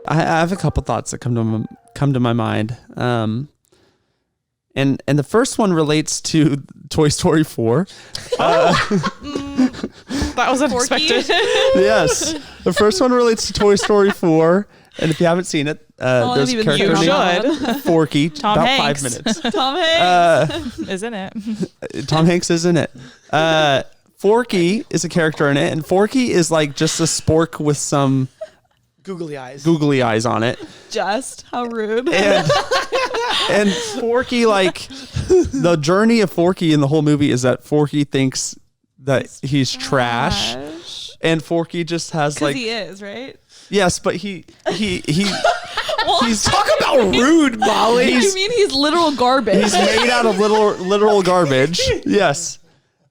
I have a couple thoughts that come to my mind. And the first one relates to Toy Story 4. That was unexpected. Yes. The first one relates to Toy Story 4. And if you haven't seen it, there's a character named Forky. Tom about Hanks. 5 minutes. Tom Hanks is in it. Tom Hanks is in it. Forky is a character in it. And Forky is like just a spork with some googly eyes on it. Just how rude. And Forky, like, the journey of Forky in the whole movie is that Forky thinks that he's trash. And Forky just has like, he is, right? Yes, but he's talk about rude, Molly. You mean he's literal garbage? He's made out of literal garbage. Yes.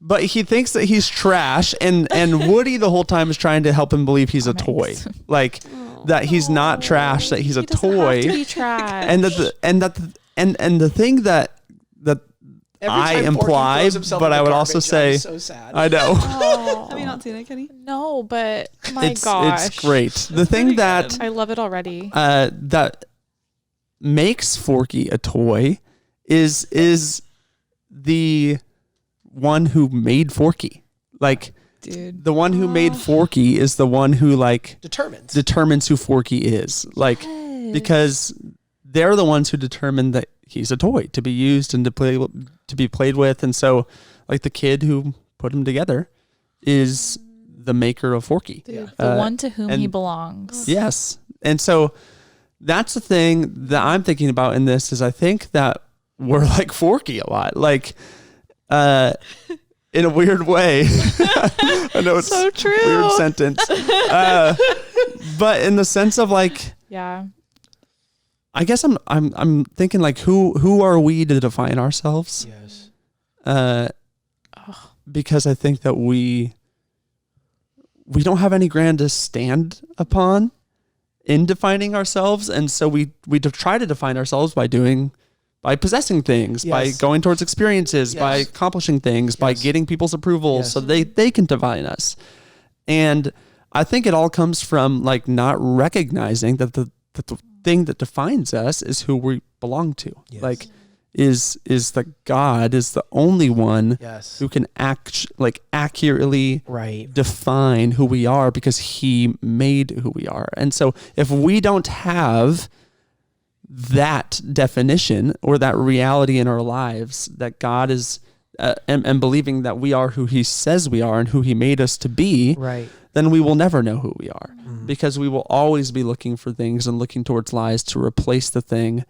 But he thinks that he's trash, and Woody the whole time is trying to help him believe he's a toy. Like that he's not trash, that he's a toy. Have to be trash. And the thing that I imply, but I would also say, so sad. I know. Have you not seen it, Kenny? No, but gosh. It's great. The thing that I love it already. That makes Forky a toy is the one who made Forky. Like, dude, the one who made Forky is the one who like determines who Forky is. Like, because they're the ones who determine that he's a toy to be used and to be played with. And so, like, the kid who put him together is the maker of Forky. Dude, the one to whom he belongs. Yes. And so that's the thing that I'm thinking about in this is I think that we're like Forky a lot. Like, in a weird way. I know it's so true. A weird sentence. But in the sense of like, yeah. I guess I'm thinking like who are we to define ourselves? Yes. Because I think that we don't have any ground to stand upon in defining ourselves, and so we try to define ourselves by possessing things, by going towards experiences, by accomplishing things, by getting people's approval, so they can define us. And I think it all comes from like not recognizing that the thing that defines us is who we belong to. Yes. Like is that God is the only one who can accurately define who we are, because he made who we are. And so if we don't have that definition or that reality in our lives that God is and believing that we are who he says we are and who he made us to be, then we will never know who we are, because we will always be looking for things and looking towards lies to replace the thing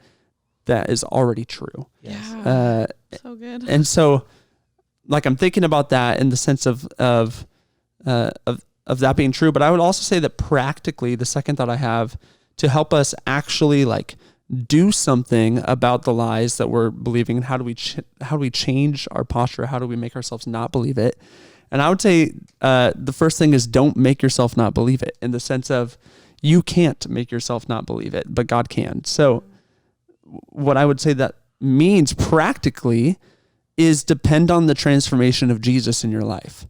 that is already true. Yeah. So good. And so, like, I'm thinking about that in the sense of that being true, but I would also say that practically, the second thought I have to help us actually like do something about the lies that we're believing, and how do we change our posture? How do we make ourselves not believe it? And I would say the first thing is don't make yourself not believe it, in the sense of you can't make yourself not believe it, but God can. So what I would say that means practically is depend on the transformation of Jesus in your life.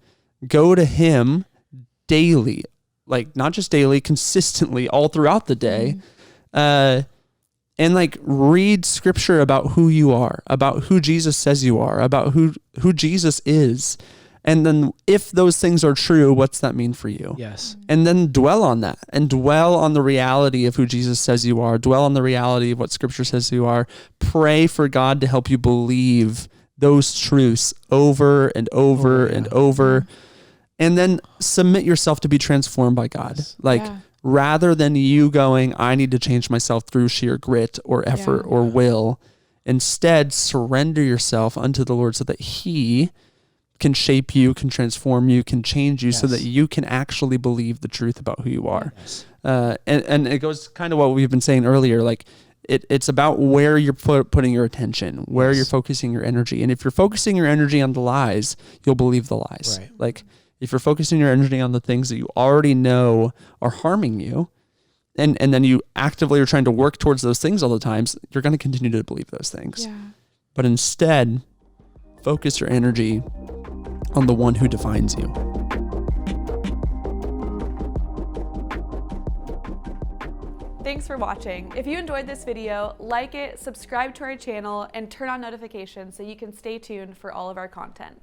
Go to him daily, like not just daily, consistently all throughout the day. And like read scripture about who you are, about who Jesus says you are, about who Jesus is. And then if those things are true, what's that mean for you? Yes. And then dwell on that, and dwell on the reality of who Jesus says you are. Dwell on the reality of what scripture says you are. Pray for God to help you believe those truths over and over and over. And then submit yourself to be transformed by God. Rather than you going, I need to change myself through sheer grit or effort or will, instead surrender yourself unto the Lord so that he can shape you, can transform you, can change you, so that you can actually believe the truth about who you are. And it goes kind of what we've been saying earlier, like it's about where you're putting your attention, where you're focusing your energy. And if you're focusing your energy on the lies, you'll believe the lies. Like if you're focusing your energy on the things that you already know are harming you, and then you actively are trying to work towards those things all the times, you're going to continue to believe those things. But instead, focus your energy on the one who defines you. Thanks for watching. If you enjoyed this video, like it, subscribe to our channel, and turn on notifications so you can stay tuned for all of our content.